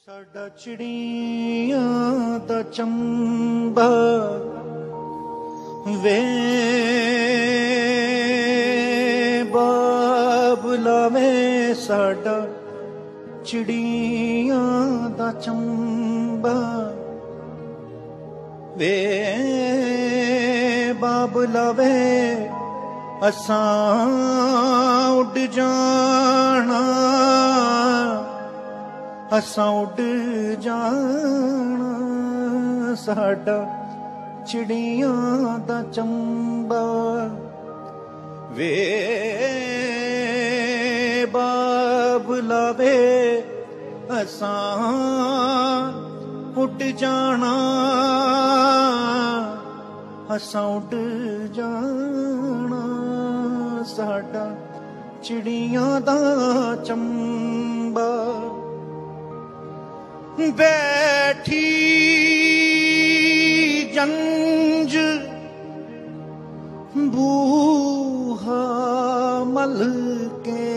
ਸਾਡਾ ਚਿੜੀਆਂ ਦਾ ਚੰਬਾ ਵੇ ਬਾਬਲਾ ਵੇ ਸਾਡਾ ਚਿੜੀਆਂ ਦਾ ਚੰਬਾ ਵੇ ਬਾਬਲਾ ਵੇ ਅਸਾਂ ਉੱਡ ਜਾਣਾ ਅਸਾਂ ਉੱਡ ਜਾਣਾ ਸਾਡਾ ਚਿੜੀਆਂ ਦਾ ਚੰਬਾ ਵੇ ਬਾਬਲਾ ਵੇ ਅਸਾਂ ਉੱਡ ਜਾਣਾ ਅਸਾਂ ਉੱਡ ਜਾਣਾ ਸਾਡਾ ਚਿੜੀਆਂ ਦਾ ਚੰਬਾ बैठी जंज बूहा मल के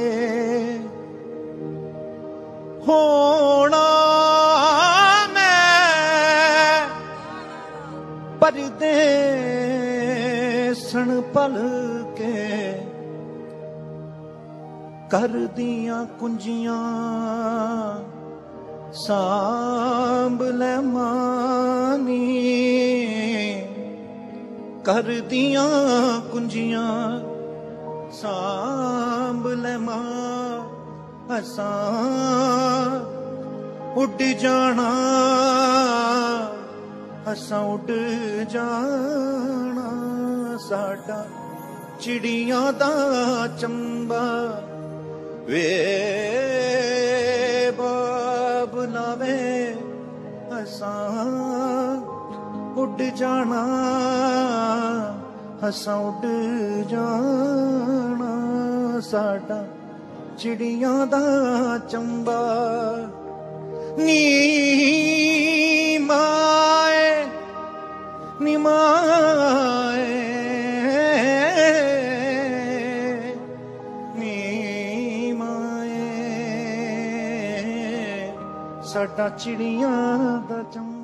होना मैं परदेसन पल के कर दियां कुंजियां सांभ ले मानी कर दियां कुंजियां सांभ ले मां असां उड़ जाना असां उड़ जाना साडा चिड़ियां दा चंबा वे बाबला वे असां उड़ जाना असां उड़ जाना साडा चिड़ियां दा चंबा नी माए नी माए साडा चिड़ियां दा चंबा।